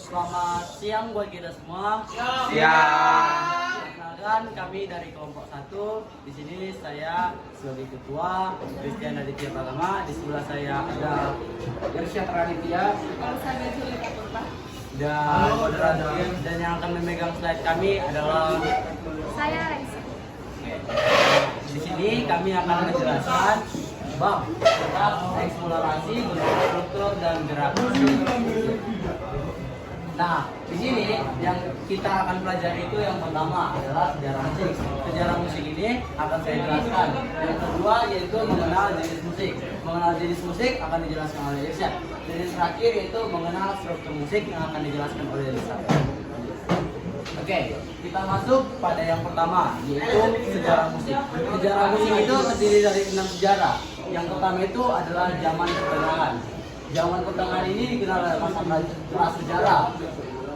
Selamat siang buat kita semua. Siang. Perkenalkan, kami dari kelompok 1. Di sini saya sebagai ketua, Christian Aditya Pratama. Di sebelah saya ada Irsyad Raditya. dan moderator, dan yang akan memegang slide kami adalah Saya Raisa. di sini kami akan menjelaskan bab tentang eksplorasi bentuk struktur dan gerak musik. Nah, di sini yang kita akan pelajari itu yang pertama adalah sejarah musik. Sejarah musik ini akan saya jelaskan. Yang kedua yaitu mengenal jenis musik. Mengenal jenis musik akan dijelaskan oleh Irsyad. Dan yang terakhir yaitu mengenal struktur musik yang akan dijelaskan oleh Irsyad. Oke, kita masuk pada yang pertama yaitu sejarah musik. Sejarah musik itu terdiri dari 6 sejarah. Yang pertama itu adalah zaman pertengahan. Zaman pertengahan ini dikenal dengan masa prasejarah.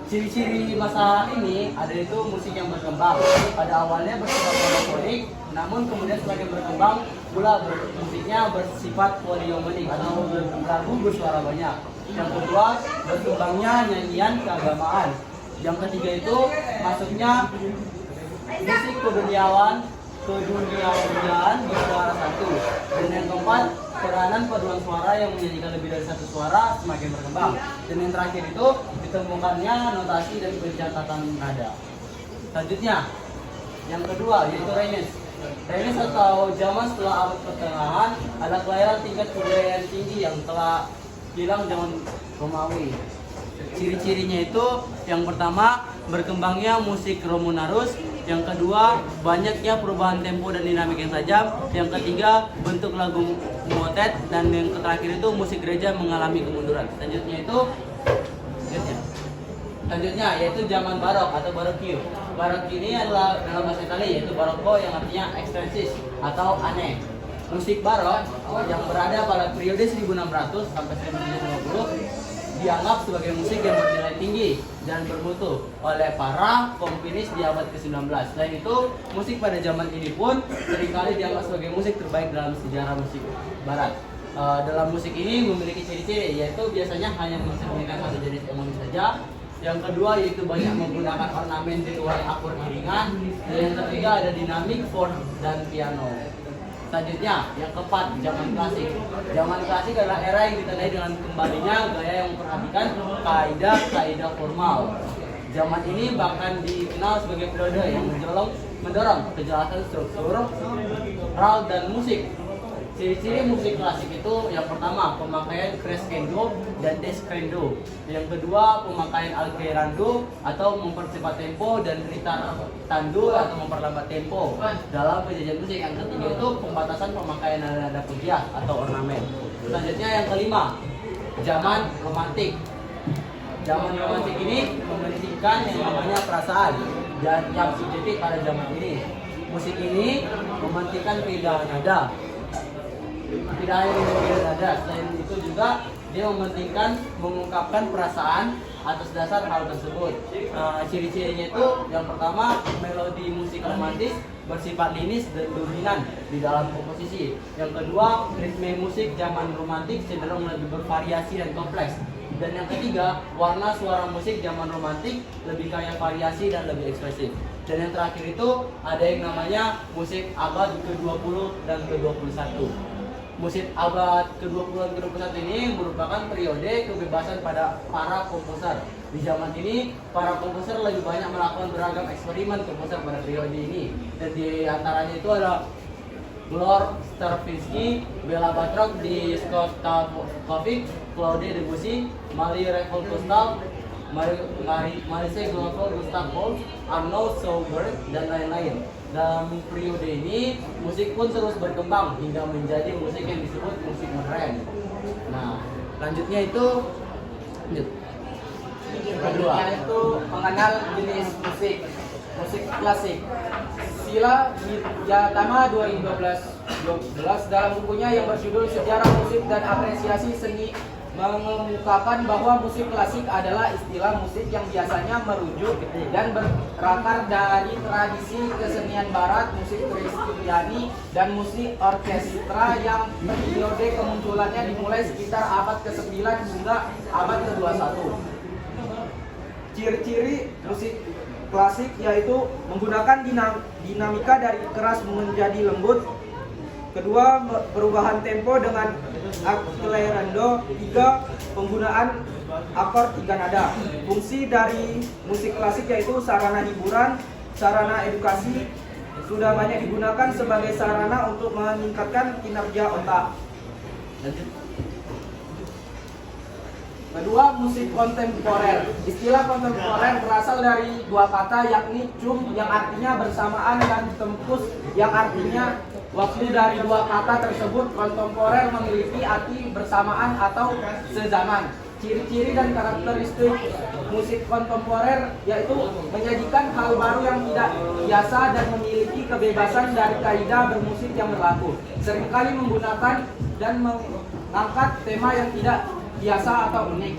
Ciri-ciri masa ini ada itu musik yang berkembang. Pada awalnya bersifat monofonik, namun kemudian semakin berkembang pula musiknya bersifat poliomonik atau lagu bersuara banyak. Yang kedua, berkembangnya nyanyian keagamaan. Yang ketiga itu masuknya musik keduniawan bersuara satu. Dan yang keempat, peranan paduan suara yang menyanyikan lebih dari satu suara semakin berkembang. Dan yang terakhir itu ditemukannya notasi dan pencatatan nada. Selanjutnya, yang kedua yaitu Renaissance. Renaissance atau zaman setelah abad pertengahan adalah kelahiran tingkat kebudayaan tinggi yang telah hilang zaman Romawi. Ciri-cirinya itu yang pertama, berkembangnya musik Romanus. Yang kedua, banyaknya perubahan tempo dan dinamik yang tajam. Yang ketiga, bentuk lagu motet. Dan yang terakhir itu musik gereja mengalami kemunduran. Selanjutnya yaitu zaman barok atau baroque. Baroque ini adalah dalam bahasa Italia yaitu barocco yang artinya ekstensis atau aneh. Musik barok yang berada pada periode 1600 sampai 1750 dianggap sebagai musik yang bernilai tinggi dan bermutu oleh para komponis di abad ke-19. Selain itu, musik pada zaman ini pun seringkali dianggap sebagai musik terbaik dalam sejarah musik barat. Dalam musik ini memiliki ciri-ciri, yaitu biasanya hanya menggunakan satu jenis emosi saja. Yang kedua yaitu banyak menggunakan ornamen di luar akorn iringan. Dan yang ketiga ada dinamik, chord, dan piano. Selanjutnya, yang keempat, zaman klasik. Zaman klasik adalah era yang ditandai dengan kembalinya gaya yang memperhatikan kaidah formal. Zaman ini bahkan dikenal sebagai periode yang mendorong kejelasan struktur, raut, dan musik. Ciri-ciri musik klasik itu yang pertama, pemakaian crescendo dan descendo. Yang kedua, pemakaian algerando atau mempercepat tempo dan ritardando atau memperlambat tempo dalam penyajian musik. Yang ketiga itu pembatasan pemakaian nada pujian atau ornamen. Selanjutnya yang kelima, zaman romantik. Zaman romantik ini mementingkan yang namanya perasaan dan yang subjektif pada zaman ini. Musik ini mementingkan keindahan nada. Tidak hanya memiliki nada, selain itu juga dia mementingkan mengungkapkan perasaan atas dasar hal tersebut. Ciri-cirinya itu yang pertama, melodi musik romantis bersifat linis dan dominan di dalam komposisi. Yang kedua, ritme musik zaman romantik cenderung lebih bervariasi dan kompleks. Dan yang ketiga, warna suara musik zaman romantik lebih kaya variasi dan lebih ekspresif. Dan yang terakhir itu ada yang namanya musik abad ke-20 dan ke-21. Musik abad ke-20 dan ke-21 ini merupakan periode kebebasan pada para komposer. Di zaman ini, para komposer lebih banyak melakukan beragam eksperimen komposer pada periode ini. Dan di antaranya itu ada Glor Stravinsky, Bela Bartok, di Shostakovich, Claude Debussy, Marie Recoltostal, Marise Goffel, Gustav Holst, Arnold Schönberg, dan lain-lain. Dalam periode ini, musik pun terus berkembang hingga menjadi musik yang disebut musik modern. Nah, lanjutnya itu kedua Itu mengenal jenis musik klasik. Sila Yatama 2012 dalam bukunya yang berjudul Sejarah Musik dan Apresiasi Seni mengemukakan bahwa musik klasik adalah istilah musik yang biasanya merujuk dan berakar dari tradisi kesenian barat, musik Kristiani, dan musik orkestra yang periode kemunculannya dimulai sekitar abad ke-9 hingga abad ke-21. Ciri-ciri musik klasik yaitu menggunakan dinamika dari keras menjadi lembut. Kedua, perubahan tempo dengan accelerando. Tiga, penggunaan akord 3 nada. Fungsi dari musik klasik yaitu sarana hiburan, sarana edukasi, sudah banyak digunakan sebagai sarana untuk meningkatkan kinerja otak. Kedua, musik kontemporer. Istilah kontemporer berasal dari dua kata yakni cum yang artinya bersamaan dan tempus yang artinya waktu. Dari dua kata tersebut, kontemporer memiliki arti bersamaan atau sezaman. Ciri-ciri dan karakteristik musik kontemporer yaitu menyajikan hal baru yang tidak biasa dan memiliki kebebasan dari kaidah bermusik yang berlaku. Seringkali menggunakan dan mengangkat tema yang tidak biasa atau unik.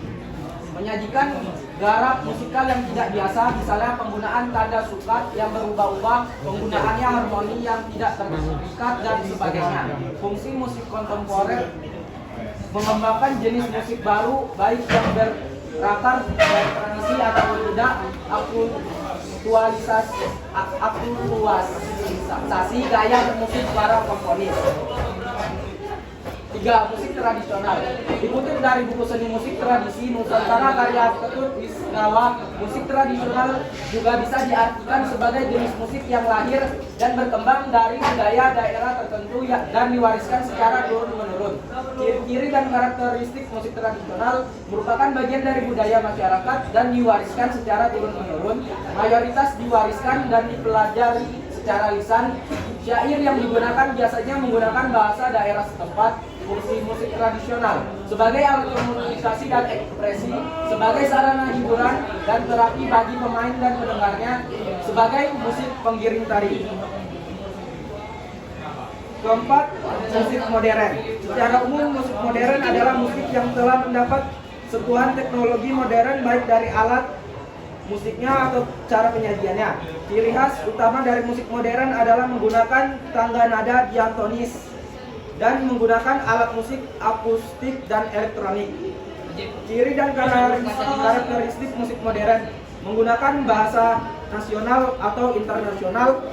Menyajikan garap musikal yang tidak biasa, misalnya penggunaan tanda sukat yang berubah-ubah, penggunaannya harmoni yang tidak terikat dan sebagainya. Fungsi musik kontemporer mengembangkan jenis musik baru, baik yang berakar dari tradisi atau tidak, aktualisasi gaya bermusik para komponis. 3. Musik tradisional. Dikutip dari buku Seni Musik Tradisi Nusantara karya Ketut Wisgawa, musik tradisional juga bisa diartikan sebagai jenis musik yang lahir dan berkembang dari budaya daerah tertentu dan diwariskan secara turun-menurun. Ciri-ciri dan karakteristik musik tradisional merupakan bagian dari budaya masyarakat dan diwariskan secara turun-menurun. Mayoritas diwariskan dan dipelajari secara lisan. Syair yang digunakan biasanya menggunakan bahasa daerah setempat. Fungsi musik tradisional sebagai alat komunikasi dan ekspresi, sebagai sarana hiburan dan terapi bagi pemain dan pendengarnya, sebagai musik penggiring tari. Keempat, musik modern. Secara umum, musik modern adalah musik yang telah mendapat sentuhan teknologi modern baik dari alat musiknya atau cara penyajiannya. Ciri khas utama dari musik modern adalah menggunakan tangga nada diatonis dan menggunakan alat musik akustik dan elektronik. Ciri dan karakteristik musik modern: menggunakan bahasa nasional atau internasional,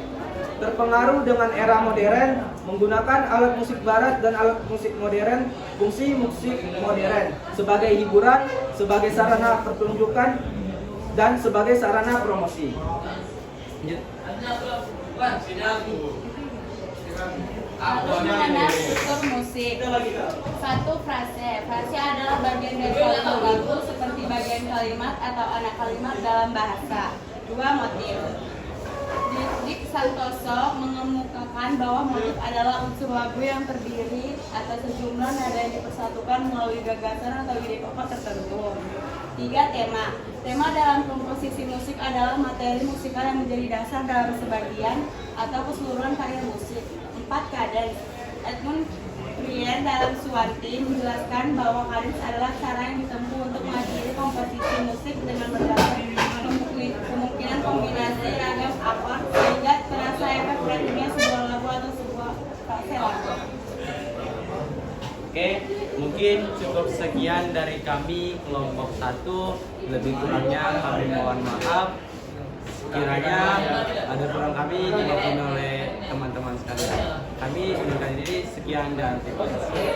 terpengaruh dengan era modern, menggunakan alat musik barat dan alat musik modern. Fungsi musik modern sebagai hiburan, sebagai sarana pertunjukan, dan sebagai sarana promosi. Bagaimana struktur musik? 1. Frase. Frase adalah bagian dari suatu lagu seperti bagian kalimat atau anak kalimat dalam bahasa. 2. Motif. Dik Santoso mengemukakan bahwa motif adalah unsur lagu yang terdiri atas sejumlah nada yang dipersatukan melalui gagasan atau ide pokok tertentu. 3. Tema. Tema dalam komposisi musik adalah materi musikal yang menjadi dasar dalam sebagian atau keseluruhan karya musik. 4. Kadens. Edmund Brien dalam Suwanti menjelaskan bahwa kadens adalah cara yang ditempuh untuk mengakhiri komposisi musik dengan berbagai kemungkinan kombinasi ragam akord sehingga terasa efek ritmenya sebuah lagu atau sebuah frase lagu. Oke, mungkin cukup sekian dari kami kelompok 1. Lebih kurangnya kami mohon maaf. Kiranya ada kurang kami dimaafkan oleh teman-teman sekalian. Kami undur diri, sekian dan terima kasih.